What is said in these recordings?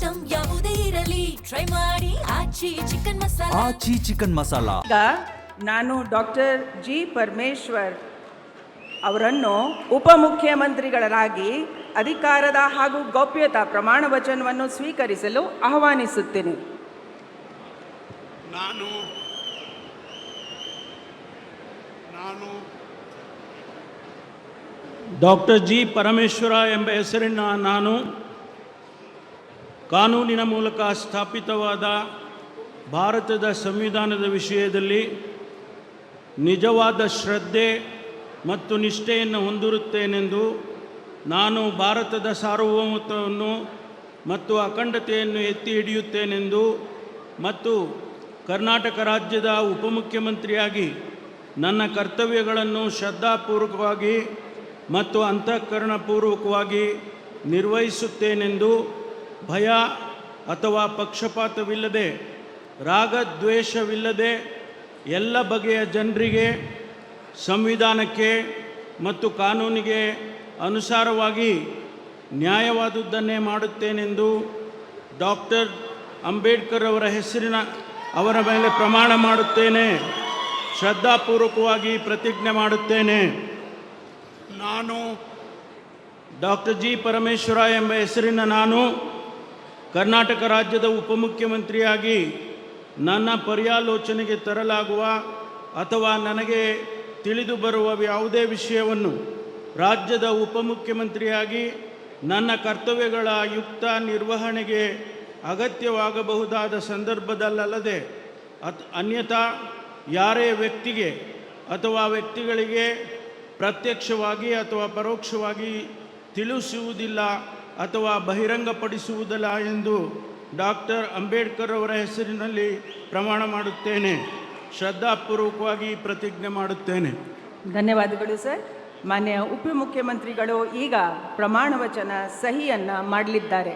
Item ಯಾವುದೇ ಇರಲಿ try ಮಾಡಿ ಆಚಿ ಚಿಕನ್ ಮಸಾಲಾ. ಆಚಿ ಚಿಕನ್ ಮಸಾಲಾ. ಈಗ ನಾನು ಡಾಕ್ಟರ್ ಜಿ ಪರಮೇಶ್ವರ್ ಅವರನ್ನು ಉಪಮುಖ್ಯಮಂತ್ರಿಗಳಾಗಿ ಅಧಿಕಾರದ ಹಾಗೂ ಗೌಪ್ಯತಾ ಪ್ರಮಾಣ ವಚನವನ್ನು ಸ್ವೀಕರಿಸಲು ಆಹ್ವಾನಿಸುತ್ತೇನೆ. ನಾನು ಡಾಕ್ಟರ್ ಜಿ ಪರಮೇಶ್ವರ ಎಂಬ ಹೆಸರಿನ ನಾನು ಕಾನೂನಿನ ಮೂಲಕ ಸ್ಥಾಪಿತವಾದ ಭಾರತದ ಸಂವಿಧಾನದ ವಿಷಯದಲ್ಲಿ ನಿಜವಾದ ಶ್ರದ್ಧೆ ಮತ್ತು ನಿಷ್ಠೆಯನ್ನು ಹೊಂದಿರುತ್ತೇನೆಂದು ನಾನು ಭಾರತದ ಸಾರ್ವಭೌಮತ್ವವನ್ನು ಮತ್ತು ಅಖಂಡತೆಯನ್ನು ಎತ್ತಿ ಹಿಡಿಯುತ್ತೇನೆಂದು ಮತ್ತು ಕರ್ನಾಟಕ ರಾಜ್ಯದ ಉಪಮುಖ್ಯಮಂತ್ರಿಯಾಗಿ ನನ್ನ ಕರ್ತವ್ಯಗಳನ್ನು ಶ್ರದ್ಧಾಪೂರ್ವಕವಾಗಿ ಮತ್ತು ಅಂತಃಕರಣಪೂರ್ವಕವಾಗಿ ನಿರ್ವಹಿಸುತ್ತೇನೆಂದು ಭಯ ಅಥವಾ ಪಕ್ಷಪಾತವಿಲ್ಲದೆ ರಾಗದ್ವೇಷವಿಲ್ಲದೆ ಎಲ್ಲ ಬಗೆಯ ಜನರಿಗೆ ಸಂವಿಧಾನಕ್ಕೆ ಮತ್ತು ಕಾನೂನಿಗೆ ಅನುಸಾರವಾಗಿ ನ್ಯಾಯವಾದುದನ್ನೇ ಮಾಡುತ್ತೇನೆಂದು ಡಾಕ್ಟರ್ ಅಂಬೇಡ್ಕರ್ ಅವರ ಮೇಲೆ ಪ್ರಮಾಣ ಮಾಡುತ್ತೇನೆ. ಶ್ರದ್ಧಾಪೂರ್ವಕವಾಗಿ ಪ್ರತಿಜ್ಞೆ ಮಾಡುತ್ತೇನೆ. ನಾನು ಡಾಕ್ಟರ್ ಜಿ ಪರಮೇಶ್ವರ ಎಂಬ ಹೆಸರಿನ ನಾನು ಕರ್ನಾಟಕ ರಾಜ್ಯದ ಉಪಮುಖ್ಯಮಂತ್ರಿಯಾಗಿ ನನ್ನ ಪರ್ಯಾಲೋಚನೆಗೆ ತರಲಾಗುವ ಅಥವಾ ನನಗೆ ತಿಳಿದು ಬರುವ ಯಾವುದೇ ವಿಷಯವನ್ನು ರಾಜ್ಯದ ಉಪಮುಖ್ಯಮಂತ್ರಿಯಾಗಿ ನನ್ನ ಕರ್ತವ್ಯಗಳ ಯುಕ್ತ ನಿರ್ವಹಣೆಗೆ ಅಗತ್ಯವಾಗಬಹುದಾದ ಸಂದರ್ಭದಲ್ಲದೆ ಅನ್ಯಥಾ ಯಾರೇ ವ್ಯಕ್ತಿಗೆ ಅಥವಾ ವ್ಯಕ್ತಿಗಳಿಗೆ ಪ್ರತ್ಯಕ್ಷವಾಗಿ ಅಥವಾ ಪರೋಕ್ಷವಾಗಿ ತಿಳಿಸುವುದಿಲ್ಲ ಅಥವಾ ಬಹಿರಂಗಪಡಿಸುವುದಿಲ್ಲ ಎಂದು ಡಾಕ್ಟರ್ ಅಂಬೇಡ್ಕರ್ ಅವರ ಹೆಸರಿನಲ್ಲಿ ಪ್ರಮಾಣ ಮಾಡುತ್ತೇನೆ. ಶ್ರದ್ಧಾಪೂರ್ವಕವಾಗಿ ಪ್ರತಿಜ್ಞೆ ಮಾಡುತ್ತೇನೆ. ಧನ್ಯವಾದಗಳು ಸರ್. ಮಾನ್ಯ ಉಪಮುಖ್ಯಮಂತ್ರಿಗಳು ಈಗ ಪ್ರಮಾಣ ವಚನ ಸಹಿಯನ್ನು ಮಾಡಲಿದ್ದಾರೆ.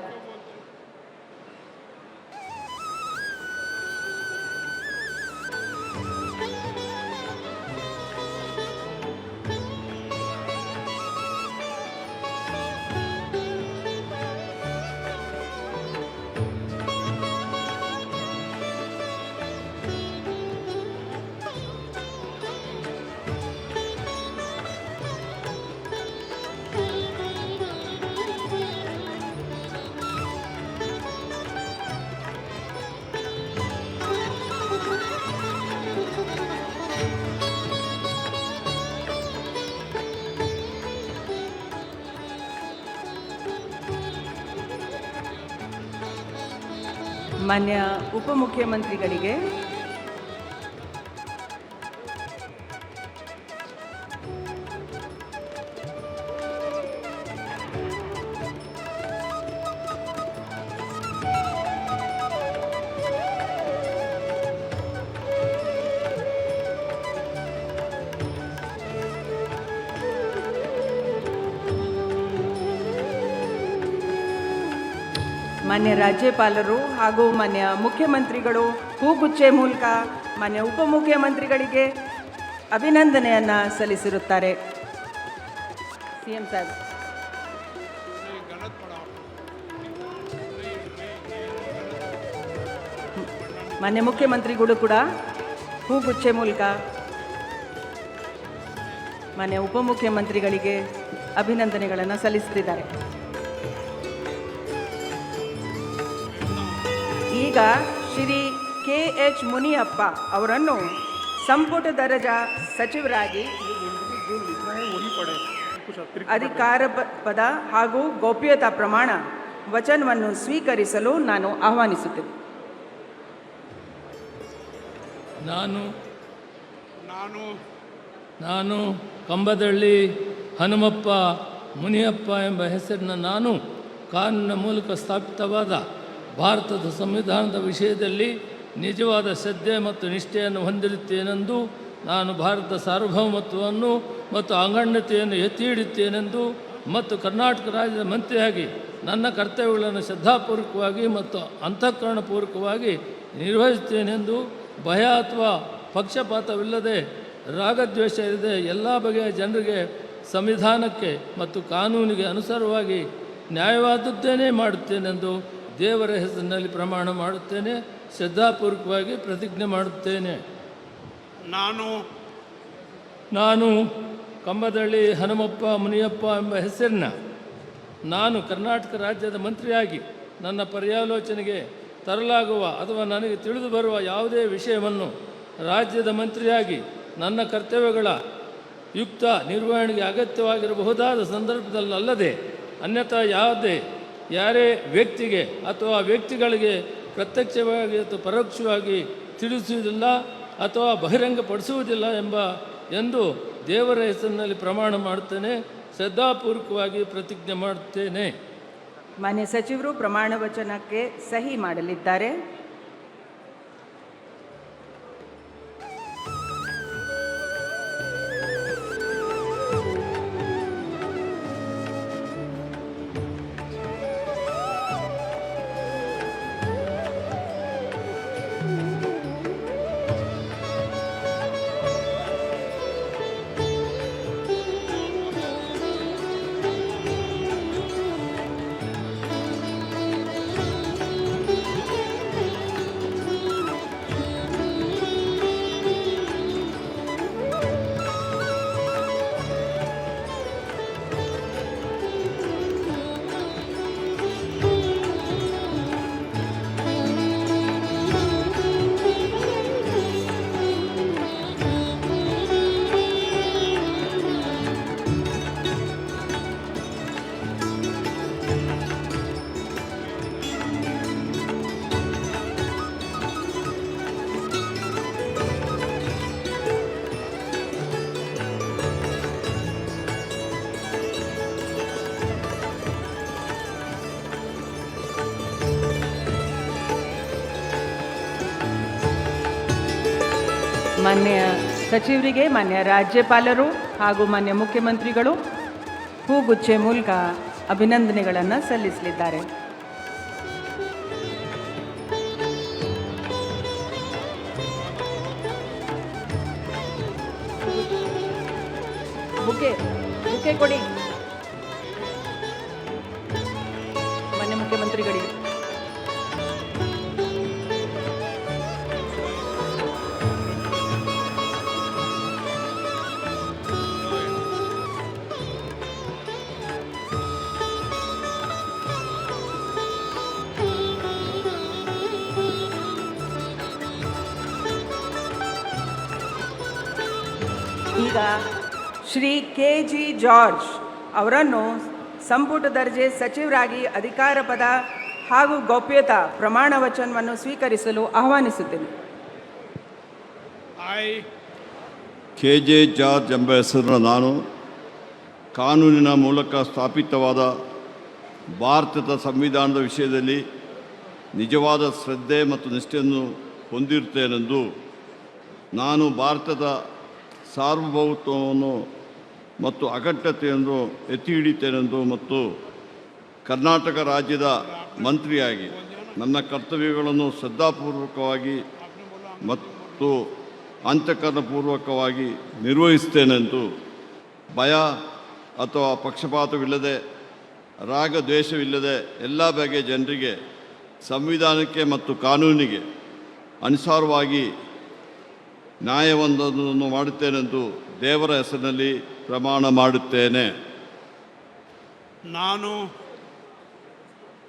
ಮಾನ್ಯ ಉಪಮುಖ್ಯಮಂತ್ರಿಗಳಿಗೆ ಮಾನ್ಯ ರಾಜ್ಯಪಾಲರು ಹಾಗೂ ಮಾನ್ಯ ಮುಖ್ಯಮಂತ್ರಿಗಳು ಹೂಗುಚ್ಚೆ ಮೂಲಕ ಮಾನ್ಯ ಉಪಮುಖ್ಯಮಂತ್ರಿಗಳಿಗೆ ಅಭಿನಂದನೆಯನ್ನು ಸಲ್ಲಿಸಿರುತ್ತಾರೆ. ಸಿಎಂ ಸಾಹೇಬ್. ಮಾನ್ಯ ಮುಖ್ಯಮಂತ್ರಿಗಳು ಕೂಡ ಹೂಗುಚ್ಚೆ ಮೂಲಕ ಮಾನ್ಯ ಉಪಮುಖ್ಯಮಂತ್ರಿಗಳಿಗೆ ಅಭಿನಂದನೆಗಳನ್ನು ಸಲ್ಲಿಸುತ್ತಿದ್ದಾರೆ. ಈಗ ಶ್ರೀ KH ಮುನಿಯಪ್ಪ ಅವರನ್ನು ಸಂಪುಟ ದರ್ಜಾ ಸಚಿವರಾಗಿ ಅಧಿಕಾರ ಪದ ಹಾಗೂ ಗೌಪ್ಯತಾ ಪ್ರಮಾಣ ವಚನವನ್ನು ಸ್ವೀಕರಿಸಲು ನಾನು ಆಹ್ವಾನಿಸುತ್ತೇನೆ. ನಾನು ಕಂಬದಳ್ಳಿ ಹನುಮಪ್ಪ ಮುನಿಯಪ್ಪ ಎಂಬ ಹೆಸರಿನ ನಾನು ಕಾನೂನಿನ ಮೂಲಕ ಸ್ಥಾಪಿತವಾದ ಭಾರತದ ಸಂವಿಧಾನದ ವಿಷಯದಲ್ಲಿ ನಿಜವಾದ ಶ್ರದ್ಧೆ ಮತ್ತು ನಿಷ್ಠೆಯನ್ನು ಹೊಂದಿರುತ್ತೇನೆಂದು ನಾನು ಭಾರತದ ಸಾರ್ವಭೌಮತ್ವವನ್ನು ಮತ್ತು ಅಖಂಡತೆಯನ್ನು ಎತ್ತಿ ಹಿಡಿಯುತ್ತೇನೆಂದು ಮತ್ತು ಕರ್ನಾಟಕ ರಾಜ್ಯದ ಮಂತ್ರಿಯಾಗಿ ನನ್ನ ಕರ್ತವ್ಯಗಳನ್ನು ಶ್ರದ್ಧಾಪೂರ್ವಕವಾಗಿ ಮತ್ತು ಅಂತಃಕರಣಪೂರ್ವಕವಾಗಿ ನಿರ್ವಹಿಸುತ್ತೇನೆಂದು ಭಯ ಅಥವಾ ಪಕ್ಷಪಾತವಿಲ್ಲದೆ ರಾಗದ್ವೇಷ ಇಲ್ಲದೆ ಎಲ್ಲ ಬಗೆಯ ಜನರಿಗೆ ಸಂವಿಧಾನಕ್ಕೆ ಮತ್ತು ಕಾನೂನಿಗೆ ಅನುಸಾರವಾಗಿ ನ್ಯಾಯವಾದದ್ದೇನೇ ಮಾಡುತ್ತೇನೆಂದು ದೇವರ ಹೆಸರಿನಲ್ಲಿ ಪ್ರಮಾಣ ಮಾಡುತ್ತೇನೆ, ಶ್ರದ್ಧಾಪೂರ್ವಕವಾಗಿ ಪ್ರತಿಜ್ಞೆ ಮಾಡುತ್ತೇನೆ. ನಾನು ಕಂಬದಳ್ಳಿ ಹನುಮಪ್ಪ ಮುನಿಯಪ್ಪ ಎಂಬ ಹೆಸರಿನ ನಾನು ಕರ್ನಾಟಕ ರಾಜ್ಯದ ಮಂತ್ರಿಯಾಗಿ ನನ್ನ ಪರ್ಯಾಲೋಚನೆಗೆ ತರಲಾಗುವ ಅಥವಾ ನನಗೆ ತಿಳಿದು ಬರುವ ಯಾವುದೇ ವಿಷಯವನ್ನು ರಾಜ್ಯದ ಮಂತ್ರಿಯಾಗಿ ನನ್ನ ಕರ್ತವ್ಯಗಳ ಯುಕ್ತ ನಿರ್ವಹಣೆಗೆ ಅಗತ್ಯವಾಗಿರಬಹುದಾದ ಸಂದರ್ಭದಲ್ಲದೆ ಅನ್ಯಥಾ ಯಾರೇ ವ್ಯಕ್ತಿಗೆ ಅಥವಾ ವ್ಯಕ್ತಿಗಳಿಗೆ ಪ್ರತ್ಯಕ್ಷವಾಗಿ ಅಥವಾ ಪರೋಕ್ಷವಾಗಿ ತಿಳಿಸುವುದಿಲ್ಲ ಅಥವಾ ಬಹಿರಂಗಪಡಿಸುವುದಿಲ್ಲ ಎಂದು ದೇವರ ಹೆಸರಿನಲ್ಲಿ ಪ್ರಮಾಣ ಮಾಡುತ್ತೇನೆ, ಶ್ರದ್ಧಾಪೂರ್ವಕವಾಗಿ ಪ್ರತಿಜ್ಞೆ ಮಾಡುತ್ತೇನೆ. ಮಾನ್ಯ ಸಚಿವರು ಪ್ರಮಾಣ ವಚನಕ್ಕೆ ಸಹಿ ಮಾಡಲಿದ್ದಾರೆ. ಮಾನ್ಯ ಸಚಿವರಿಗೆ ಮಾನ್ಯ ರಾಜ್ಯಪಾಲರು ಹಾಗೂ ಮಾನ್ಯ ಮುಖ್ಯಮಂತ್ರಿಗಳು ಹೂಗುಚ್ಚೆ ಮೂಲಕ ಅಭಿನಂದನೆಗಳನ್ನು ಸಲ್ಲಿಸಲಿದ್ದಾರೆ. ಬುಕೆ ಕೊಡಿ ಮಾನ್ಯ ಮುಖ್ಯಮಂತ್ರಿಗಳಿಗೆ. ಈಗ ಶ್ರೀ KG ಜಾರ್ಜ್ ಅವರನ್ನು ಸಂಪುಟ ದರ್ಜೆ ಸಚಿವರಾಗಿ ಅಧಿಕಾರ ಪದ ಹಾಗೂ ಗೌಪ್ಯತಾ ಪ್ರಮಾಣ ವಚನವನ್ನು ಸ್ವೀಕರಿಸಲು ಆಹ್ವಾನಿಸುತ್ತೇನೆ. KJ ಜಾರ್ಜ್ ಎಂಬ ಹೆಸರಿನ ನಾನು ಕಾನೂನಿನ ಮೂಲಕ ಸ್ಥಾಪಿತವಾದ ಭಾರತದ ಸಂವಿಧಾನದ ವಿಷಯದಲ್ಲಿ ನಿಜವಾದ ಶ್ರದ್ಧೆ ಮತ್ತು ನಿಷ್ಠೆಯನ್ನು ಹೊಂದಿರುತ್ತೇನೆಂದು, ನಾನು ಭಾರತದ ಸಾರ್ವಭೌಮತ್ವವನ್ನು ಮತ್ತು ಅಖಂಡತೆಯನ್ನು ಎತ್ತಿ ಹಿಡಿತೇನೆಂದು ಮತ್ತು ಕರ್ನಾಟಕ ರಾಜ್ಯದ ಮಂತ್ರಿಯಾಗಿ ನನ್ನ ಕರ್ತವ್ಯಗಳನ್ನು ಶ್ರದ್ಧಾಪೂರ್ವಕವಾಗಿ ಮತ್ತು ಅಂತಃಕರಣಪೂರ್ವಕವಾಗಿ ನಿರ್ವಹಿಸುತ್ತೇನೆಂದು ಭಯ ಅಥವಾ ಪಕ್ಷಪಾತವಿಲ್ಲದೆ ರಾಗದ್ವೇಷವಿಲ್ಲದೆ ಎಲ್ಲ ಬಗೆಯ ಜನರಿಗೆ ಸಂವಿಧಾನಕ್ಕೆ ಮತ್ತು ಕಾನೂನಿಗೆ ಅನುಸಾರವಾಗಿ ನ್ಯಾಯವೊಂದನ್ನು ಮಾಡುತ್ತೇನೆಂದು ದೇವರ ಹೆಸರಿನಲ್ಲಿ ಪ್ರಮಾಣ ಮಾಡುತ್ತೇನೆ. ನಾನು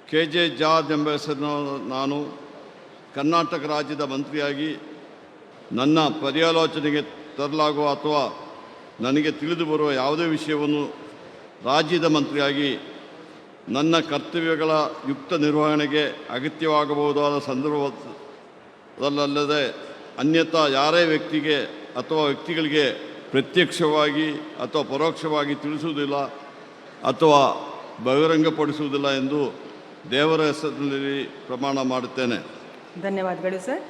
KJ ಜಾರ್ಜ್ ಎಂಬ ಹೆಸರಿನ ನಾನು ಕರ್ನಾಟಕ ರಾಜ್ಯದ ಮಂತ್ರಿಯಾಗಿ ನನ್ನ ಪರ್ಯಾಲೋಚನೆಗೆ ತರಲಾಗುವ ಅಥವಾ ನನಗೆ ತಿಳಿದು ಬರುವ ಯಾವುದೇ ವಿಷಯವನ್ನು ರಾಜ್ಯದ ಮಂತ್ರಿಯಾಗಿ ನನ್ನ ಕರ್ತವ್ಯಗಳ ಯುಕ್ತ ನಿರ್ವಹಣೆಗೆ ಅಗತ್ಯವಾಗಬಹುದಾದ ಸಂದರ್ಭದಲ್ಲದೆ ಅನ್ಯಥಾ ಯಾರೇ ವ್ಯಕ್ತಿಗೆ ಅಥವಾ ವ್ಯಕ್ತಿಗಳಿಗೆ ಪ್ರತ್ಯಕ್ಷವಾಗಿ ಅಥವಾ ಪರೋಕ್ಷವಾಗಿ ತಿಳಿಸುವುದಿಲ್ಲ ಅಥವಾ ಬಹಿರಂಗಪಡಿಸುವುದಿಲ್ಲ ಎಂದು ದೇವರ ಹೆಸರಿನಲ್ಲಿ ಪ್ರಮಾಣ ಮಾಡುತ್ತೇನೆ. ಧನ್ಯವಾದಗಳು ಸರ್.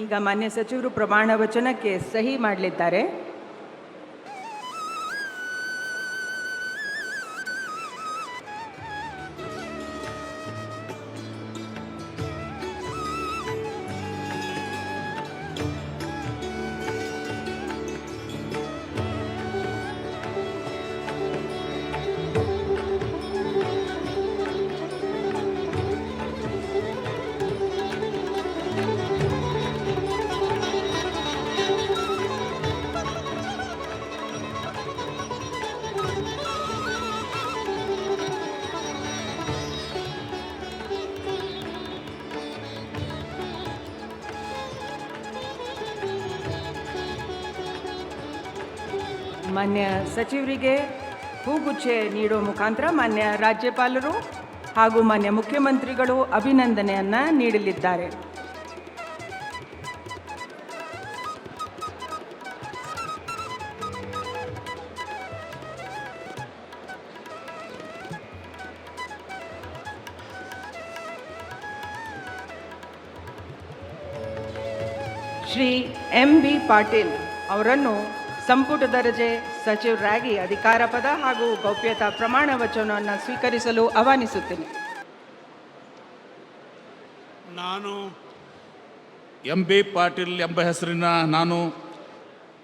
ಈಗ ಮಾನ್ಯ ಸಚಿವರು ಪ್ರಮಾಣ ವಚನಕ್ಕೆ ಸಹಿ ಮಾಡಲಿದ್ದಾರೆ. ಮಾನ್ಯ ಸಚಿವರಿಗೆ ಹೂಗುಚ್ಛೆ ನೀಡುವ ಮುಖಾಂತರ ಮಾನ್ಯ ರಾಜ್ಯಪಾಲರು ಹಾಗೂ ಮಾನ್ಯ ಮುಖ್ಯಮಂತ್ರಿಗಳು ಅಭಿನಂದನೆಯನ್ನು ನೀಡಲಿದ್ದಾರೆ. ಶ್ರೀ ಎಂ.ಬಿ. ಪಾಟೀಲ್ ಅವರನ್ನು ಸಂಪುಟ ದರ್ಜೆ ಸಚಿವರಾಗಿ ಅಧಿಕಾರ ಪದ ಹಾಗೂ ಗೌಪ್ಯತಾ ಪ್ರಮಾಣ ವಚನವನ್ನು ಸ್ವೀಕರಿಸಲು ಆಹ್ವಾನಿಸುತ್ತೇನೆ. ನಾನು ಎಂ.ಬಿ. ಪಾಟೀಲ್ ಎಂಬ ಹೆಸರಿನ ನಾನು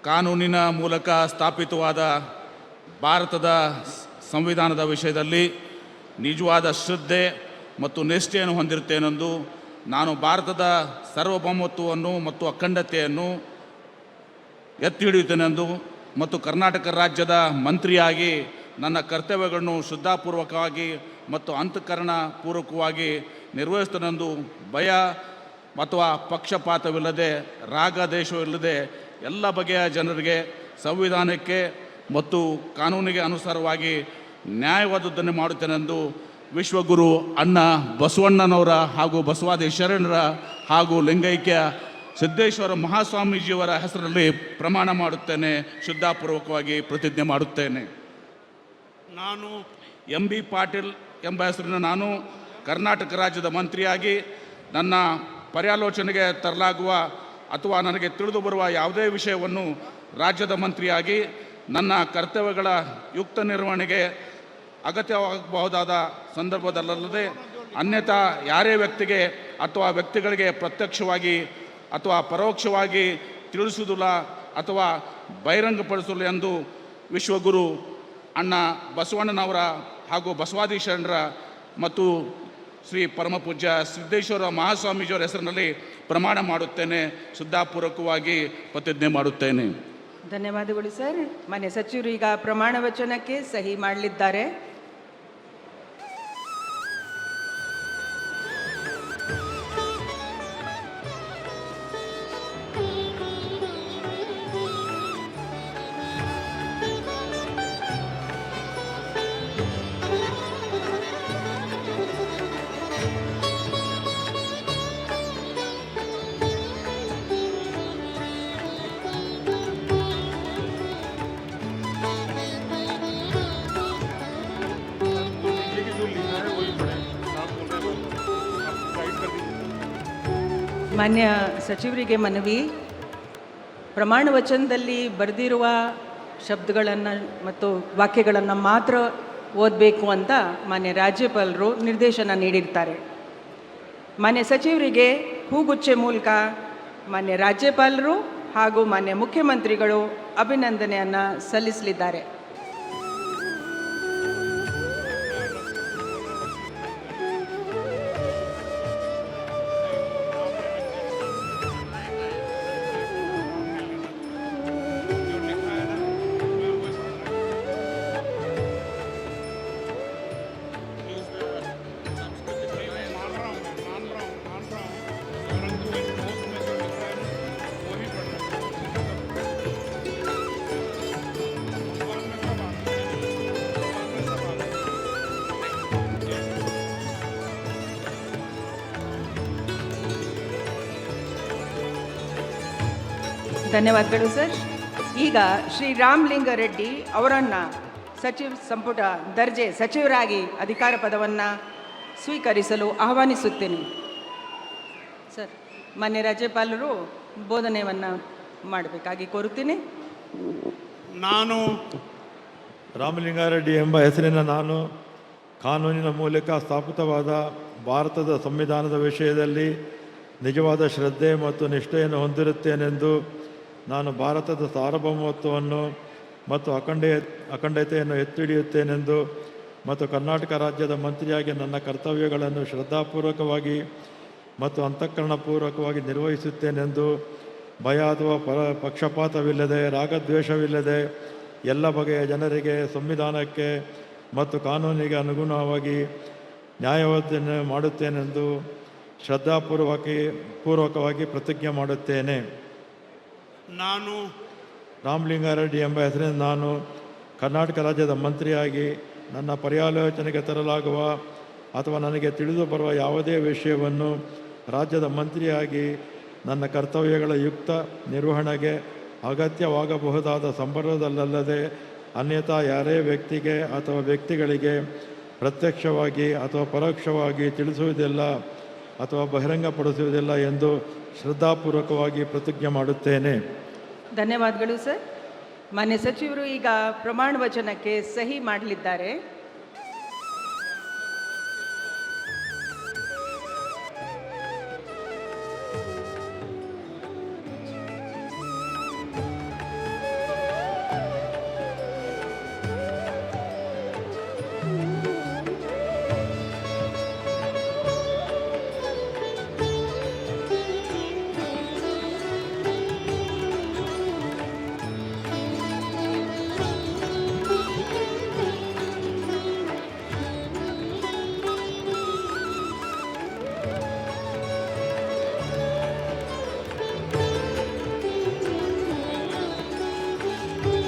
ಕಾನೂನಿನ ಮೂಲಕ ಸ್ಥಾಪಿತವಾದ ಭಾರತದ ಸಂವಿಧಾನದ ವಿಷಯದಲ್ಲಿ ನಿಜವಾದ ಶ್ರದ್ಧೆ ಮತ್ತು ನಿಷ್ಠೆಯನ್ನು ಹೊಂದಿರುತ್ತೇನೆಂದು ನಾನು ಭಾರತದ ಸಾರ್ವಭೌಮತ್ವವನ್ನು ಮತ್ತು ಅಖಂಡತೆಯನ್ನು ಎತ್ತಿ ಹಿಡಿಯುತ್ತೇನೆಂದು ಮತ್ತು ಕರ್ನಾಟಕ ರಾಜ್ಯದ ಮಂತ್ರಿಯಾಗಿ ನನ್ನ ಕರ್ತವ್ಯಗಳನ್ನು ಶ್ರದ್ಧಾಪೂರ್ವಕವಾಗಿ ಮತ್ತು ಅಂತಃಕರಣಪೂರ್ವಕವಾಗಿ ನಿರ್ವಹಿಸುತ್ತೇನೆಂದು ಭಯ ಅಥವಾ ಪಕ್ಷಪಾತವಿಲ್ಲದೆ ರಾಗದೇಶವಿಲ್ಲದೆ ಎಲ್ಲ ಬಗೆಯ ಜನರಿಗೆ ಸಂವಿಧಾನಕ್ಕೆ ಮತ್ತು ಕಾನೂನಿಗೆ ಅನುಸಾರವಾಗಿ ನ್ಯಾಯವಾದದ್ದನ್ನು ಮಾಡುತ್ತೇನೆಂದು ವಿಶ್ವಗುರು ಅಣ್ಣ ಬಸವಣ್ಣನವರ ಹಾಗೂ ಬಸವಾದಿ ಶರಣರ ಹಾಗೂ ಲಿಂಗೈಕ್ಯ ಸಿದ್ದೇಶ್ವರ ಮಹಾಸ್ವಾಮೀಜಿಯವರ ಹೆಸರಲ್ಲಿ ಪ್ರಮಾಣ ಮಾಡುತ್ತೇನೆ, ಶ್ರದ್ಧಾಪೂರ್ವಕವಾಗಿ ಪ್ರತಿಜ್ಞೆ ಮಾಡುತ್ತೇನೆ. ನಾನು ಎಂ.ಬಿ. ಪಾಟೀಲ್ ಎಂಬ ಹೆಸರಿನ ನಾನು ಕರ್ನಾಟಕ ರಾಜ್ಯದ ಮಂತ್ರಿಯಾಗಿ ನನ್ನ ಪರ್ಯಾಲೋಚನೆಗೆ ತರಲಾಗುವ ಅಥವಾ ನನಗೆ ತಿಳಿದು ಬರುವ ಯಾವುದೇ ವಿಷಯವನ್ನು ರಾಜ್ಯದ ಮಂತ್ರಿಯಾಗಿ ನನ್ನ ಕರ್ತವ್ಯಗಳ ಯುಕ್ತ ನಿರ್ವಹಣೆಗೆ ಅಗತ್ಯವಾಗಬಹುದಾದ ಸಂದರ್ಭದಲ್ಲದೆ ಅನ್ಯಥಾ ಯಾರೇ ವ್ಯಕ್ತಿಗೆ ಅಥವಾ ವ್ಯಕ್ತಿಗಳಿಗೆ ಪ್ರತ್ಯಕ್ಷವಾಗಿ ಅಥವಾ ಪರೋಕ್ಷವಾಗಿ ತಿಳಿಸುವುದಿಲ್ಲ ಅಥವಾ ಬಹಿರಂಗಪಡಿಸಲು ಎಂದು ವಿಶ್ವಗುರು ಅಣ್ಣ ಬಸವಣ್ಣನವರ ಹಾಗೂ ಬಸವಾದಿ ಶರಣರ ಮತ್ತು ಶ್ರೀ ಪರಮಪೂಜ್ಯ ಸಿದ್ದೇಶ್ವರ ಮಹಾಸ್ವಾಮೀಜಿಯವರ ಹೆಸರಿನಲ್ಲಿ ಪ್ರಮಾಣ ಮಾಡುತ್ತೇನೆ, ಶ್ರದ್ಧಾಪೂರ್ವಕವಾಗಿ ಪ್ರತಿಜ್ಞೆ ಮಾಡುತ್ತೇನೆ. ಧನ್ಯವಾದಗಳು ಸರ್. ಮಾನ್ಯ ಸಚಿವರು ಈಗ ಪ್ರಮಾಣ ವಚನಕ್ಕೆ ಸಹಿ ಮಾಡಲಿದ್ದಾರೆ. ಮಾನ್ಯ ಸಚಿವರಿಗೆ ಮನವಿ, ಪ್ರಮಾಣ ವಚನದಲ್ಲಿ ಬರೆದಿರುವ ಶಬ್ದಗಳನ್ನು ಮತ್ತು ವಾಕ್ಯಗಳನ್ನು ಮಾತ್ರ ಓದಬೇಕು ಅಂತ ಮಾನ್ಯ ರಾಜ್ಯಪಾಲರು ನಿರ್ದೇಶನ ನೀಡಿರ್ತಾರೆ. ಮಾನ್ಯ ಸಚಿವರಿಗೆ ಹೂಗುಚ್ಛೆ ಮೂಲಕ ಮಾನ್ಯ ರಾಜ್ಯಪಾಲರು ಹಾಗೂ ಮಾನ್ಯ ಮುಖ್ಯಮಂತ್ರಿಗಳು ಅಭಿನಂದನೆಯನ್ನು ಸಲ್ಲಿಸಲಿದ್ದಾರೆ. ಧನ್ಯವಾದಗಳು ಸರ್. ಈಗ ಶ್ರೀ ರಾಮಲಿಂಗಾರೆಡ್ಡಿ ಅವರನ್ನು ಸಚಿವ ಸಂಪುಟ ದರ್ಜೆ ಸಚಿವರಾಗಿ ಅಧಿಕಾರ ಪದವನ್ನು ಸ್ವೀಕರಿಸಲು ಆಹ್ವಾನಿಸುತ್ತೇನೆ. ಸರ್, ಮಾನ್ಯ ರಾಜ್ಯಪಾಲರು ಬೋಧನೆಯನ್ನು ಮಾಡಬೇಕಾಗಿ ಕೋರುತ್ತೇನೆ. ನಾನು ರಾಮಲಿಂಗಾರೆಡ್ಡಿ ಎಂಬ ಹೆಸರಿನ ನಾನು ಕಾನೂನಿನ ಮೂಲಕ ಸ್ಥಾಪಿತವಾದ ಭಾರತದ ಸಂವಿಧಾನದ ವಿಷಯದಲ್ಲಿ ನಿಜವಾದ ಶ್ರದ್ಧೆ ಮತ್ತು ನಿಷ್ಠೆಯನ್ನು ಹೊಂದಿರುತ್ತೇನೆಂದು ನಾನು ಭಾರತದ ಸಾರ್ವಭೌಮತ್ವವನ್ನು ಮತ್ತು ಅಖಂಡತೆಯನ್ನು ಎತ್ತಿ ಹಿಡಿಯುತ್ತೇನೆಂದು ಮತ್ತು ಕರ್ನಾಟಕ ರಾಜ್ಯದ ಮಂತ್ರಿಯಾಗಿ ನನ್ನ ಕರ್ತವ್ಯಗಳನ್ನು ಶ್ರದ್ಧಾಪೂರ್ವಕವಾಗಿ ಮತ್ತು ಅಂತಃಕರಣಪೂರ್ವಕವಾಗಿ ನಿರ್ವಹಿಸುತ್ತೇನೆಂದು ಭಯ ಅಥವಾ ಪಕ್ಷಪಾತವಿಲ್ಲದೆ ರಾಗದ್ವೇಷವಿಲ್ಲದೆ ಎಲ್ಲ ಬಗೆಯ ಜನರಿಗೆ ಸಂವಿಧಾನಕ್ಕೆ ಮತ್ತು ಕಾನೂನಿಗೆ ಅನುಗುಣವಾಗಿ ನ್ಯಾಯವಾದವನ್ನು ಮಾಡುತ್ತೇನೆಂದು ಶ್ರದ್ಧಾಪೂರ್ವಕವಾಗಿ ಪ್ರತಿಜ್ಞೆ ಮಾಡುತ್ತೇನೆ. ನಾನು ರಾಮಲಿಂಗಾರೆಡ್ಡಿ ಎಂಬ ಹೆಸರಿನ ನಾನು ಕರ್ನಾಟಕ ರಾಜ್ಯದ ಮಂತ್ರಿಯಾಗಿ ನನ್ನ ಪರ್ಯಾಲೋಚನೆಗೆ ತರಲಾಗುವ ಅಥವಾ ನನಗೆ ತಿಳಿದು ಬರುವ ಯಾವುದೇ ವಿಷಯವನ್ನು ರಾಜ್ಯದ ಮಂತ್ರಿಯಾಗಿ ನನ್ನ ಕರ್ತವ್ಯಗಳ ಯುಕ್ತ ನಿರ್ವಹಣೆಗೆ ಅಗತ್ಯವಾಗಬಹುದಾದ ಸಂದರ್ಭದಲ್ಲದೆ ಅನ್ಯಥಾ ಯಾರೇ ವ್ಯಕ್ತಿಗೆ ಅಥವಾ ವ್ಯಕ್ತಿಗಳಿಗೆ ಪ್ರತ್ಯಕ್ಷವಾಗಿ ಅಥವಾ ಪರೋಕ್ಷವಾಗಿ ತಿಳಿಸುವುದಿಲ್ಲ ಅಥವಾ ಬಹಿರಂಗಪಡಿಸುವುದಿಲ್ಲ ಎಂದು ಶ್ರದ್ಧಾಪೂರ್ವಕವಾಗಿ ಪ್ರತಿಜ್ಞೆ ಮಾಡುತ್ತೇನೆ. ಧನ್ಯವಾದಗಳು ಸರ್. ಮಾನ್ಯ ಸಚಿವರು ಈಗ ಪ್ರಮಾಣ ವಚನಕ್ಕೆ ಸಹಿ ಮಾಡಲಿದ್ದಾರೆ.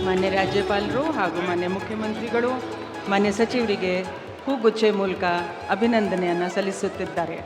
ಮಾನ್ಯ ರಾಜ್ಯಪಾಲರು ಹಾಗೂ ಮಾನ್ಯ ಮುಖ್ಯಮಂತ್ರಿಗಳು ಮಾನ್ಯ ಸಚಿವರಿಗೆ ಹೂಗುಚ್ಚೆ ಮೂಲಕ ಅಭಿನಂದನೆಯನ್ನು ಸಲ್ಲಿಸುತ್ತಿದ್ದಾರೆ.